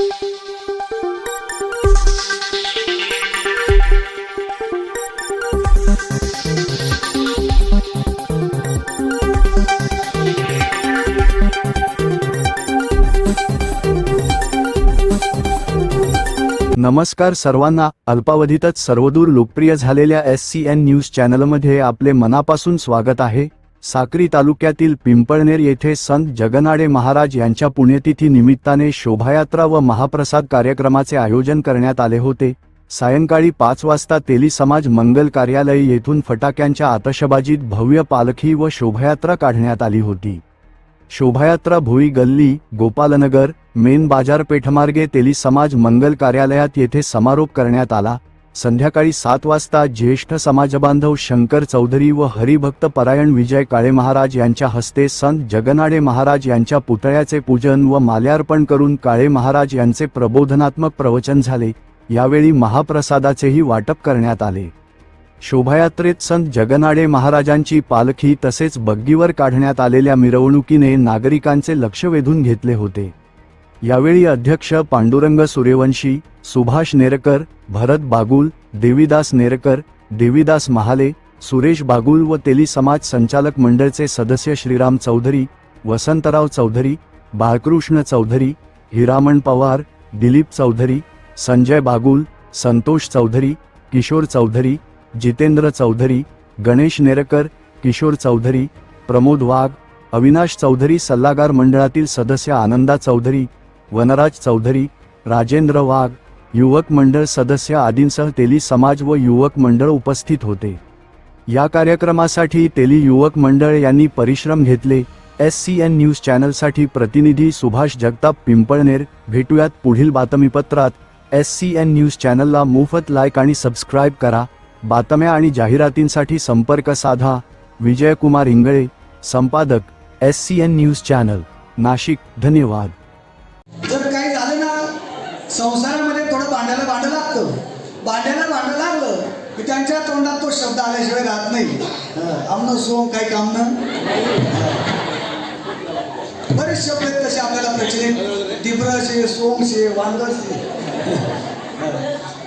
नमस्कार सर्वांना, अल्पावधीतच सर्वदूर लोकप्रिय झालेल्या SCN न्यूज चॅनलमध्ये आपले मनापासून स्वागत आहे। साक्री तालुक्यातील पिंपळनेर येथे संत जगनाडे महाराज यांच्या पुण्यतिथी निमित्ताने शोभायात्रा व महाप्रसाद कार्यक्रमाचे आयोजन करण्यात आले होते। सायंकाळी 5 वाजता तेली समाज मंगल कार्यालय येथून फटाक्यांच्या आतषबाजीत भव्य पालखी व शोभायात्रा काढण्यात आली होती। शोभायात्रा भोई गल्ली, गोपालनगर, मेन बाजारपेठमार्गे तेली समाज मंगल कार्यालयात येथे समारोप करण्यात आला। संध्याकाळी 7 वाजता ज्येष्ठ समाजबांधव शंकर चौधरी व हरिभक्त परायण विजय काळे महाराज यांच्या हस्ते संत जगनाडे महाराज यांच्या पुतळ्याचे पूजन व माल्यार्पण करून काळे महाराज यांचे प्रबोधनात्मक प्रवचन झाले। यावेळी महाप्रसादाचेही वाटप करण्यात आले। शोभायात्रेत संत जगनाडे महाराजांची पालखी तसेच बग्गीवर काढण्यात आलेल्या मिरवणुकीने नागरिकांचे लक्ष वेधून घेतले होते। यावेळी अध्यक्ष पांडुरंग सूर्यवंशी, सुभाष नेरकर, भरत बागुल, देवीदास नेरकर, देवीदास महाले, सुरेश बागुल व तेली समाज संचालक मंडळचे सदस्य श्रीराम चौधरी, वसंतराव चौधरी, बाळकृष्ण चौधरी, हिरामण पवार, दिलीप चौधरी, संजय बागुल, संतोष चौधरी, किशोर चौधरी, जितेंद्र चौधरी, गणेश नेरकर, किशोर चौधरी, प्रमोद वाघ, अविनाश चौधरी, सल्लागार मंडळातील सदस्य आनंदा चौधरी, वनराज चौधरी, राजेंद्र वाघ, युवक मंडळ सदस्य आदींसह तेली समाज व युवक मंडळ उपस्थित होते। या कार्यक्रमासाठी तेली युवक मंडळ यांनी परिश्रम घेतले। SCN न्यूज चॅनलसाठी प्रतिनिधी सुभाष जगताप, पिंपळनेर। भेटूयात पुढील बातमीपत्रात। SCN न्यूज चॅनलला मोफत लाईक आणि सबस्क्राईब करा। बातम्या आणि जाहिरातींसाठी संपर्क साधा। विजयकुमार इंगळे, संपादक, SCN न्यूज चॅनल, नाशिक। धन्यवाद। जर काही झालं ना, संसारामध्ये थोडं भांडं लागतं। भांडं लागलं की त्यांच्या तोंडात तो शब्द आल्याशिवाय राहत नाही। आमनं सोंग काही काम न, बरेच शब्द आहेत तसे आपल्याला प्रचलित। दिब्रशे, सोंगशे, वांगरशे,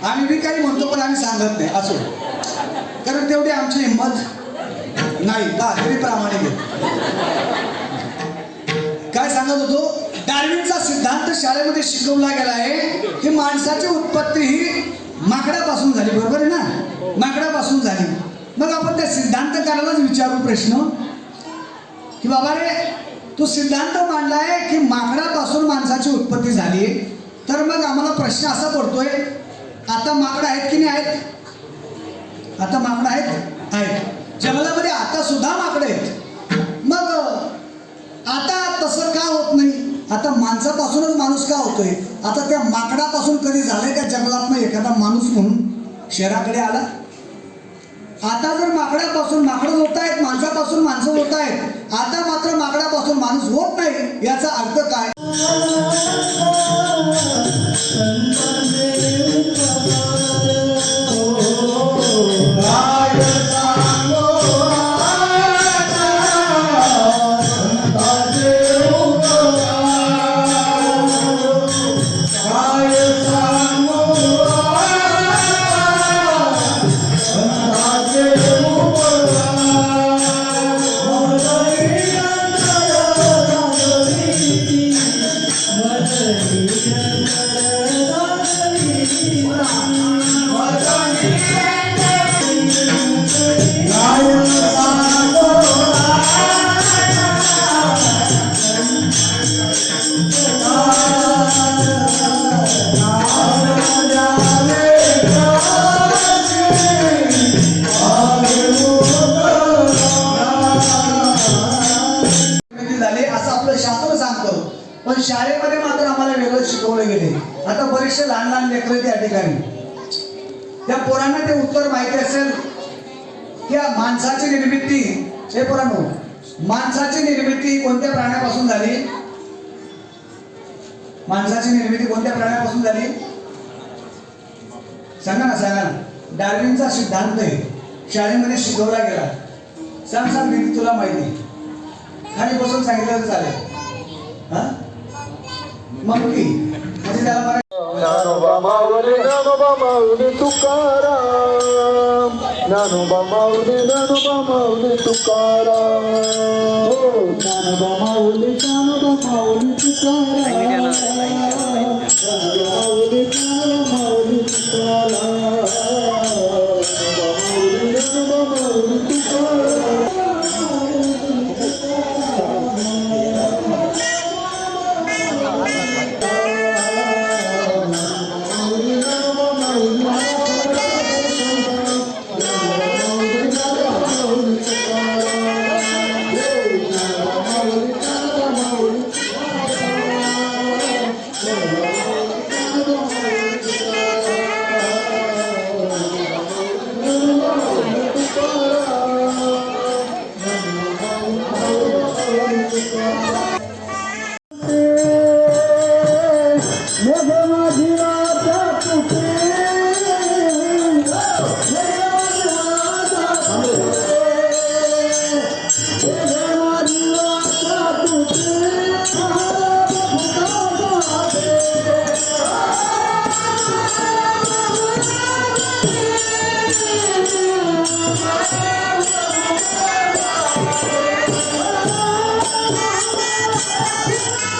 आम्ही बी काही म्हणतो पण आम्ही सांगत नाही, असो, कारण तेवढी आमची हिंमत नाही। तरी प्रामाणिक काय सांगत होतो, डार्विनचा सिद्धांत शाळेमध्ये शिकवला गेला आहे की माणसाची उत्पत्ती ही माकडापासून झाली, बरोबर आहे ना? माकडापासून झाली। मग आपण त्या सिद्धांतकारालाच विचारू प्रश्न की बाबा रे, तू सिद्धांत मांडलाय की माकडापासून माणसाची उत्पत्ती झाली, तर मग आम्हाला प्रश्न असा पडतोय, आता माकडं आहेत की नाही आहेत? आता माकडं आहेत। जंगलामध्ये आता सुद्धा माकडं आहेत। मग आता तसं का होत नाही? आता माणसापासूनच माणूस का होतोय? आता त्या माकडापासून कधी झालंय का जंगलात एखादा माणूस म्हणून शहराकडे आला? आता जर माकडापासून माकडं होत आहेत, माणसापासून माणसं होत आहेत, आता मात्र माकडापासून माणूस होत नाही, याचा अर्थ काय? पण शाळेमध्ये मात्र आम्हाला वेगळं शिकवलं गेले। आता बरेचसे लहान लहान लेकरं त्या ठिकाणी, त्या पोरांना ते उत्तर माहिती असेल की माणसाची निर्मिती, हे पोरांनो, माणसाची निर्मिती कोणत्या प्राण्यापासून झाली? माणसाची निर्मिती कोणत्या प्राण्यापासून झाली? सांगा ना, सांगा ना। डार्विनचा सिद्धांत आहे, शाळेमध्ये शिकवला गेला। सांग मी तुला माहिती, खाली बसून सांगितलं तर चालेल? मंकी म्हणजे त्याला मराठी ज्ञानोबा माऊली तुकाराम, ज्ञानोबा माऊली तुकाराम, हो ज्ञानोबा माऊली तुकाराम, ज्ञानोबा माऊली तुकाराम, ज्ञानोबा माऊली तुकाराम.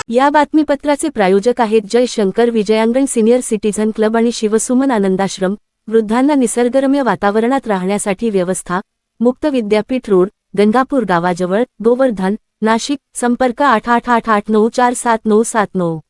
या बातमीपत्राचे प्रायोजक आहेत Jay Shankar Vijayangan senior citizen club आणि शिवसुमन आनंदाश्रम. वृद्धांना निसर्गरम्य वातावरणात राहण्यासाठी व्यवस्था. मुक्त विद्यापीठ रोड, गंगापूर गावाजवळ, गोवर्धन, नाशिक. संपर्क 8888947979.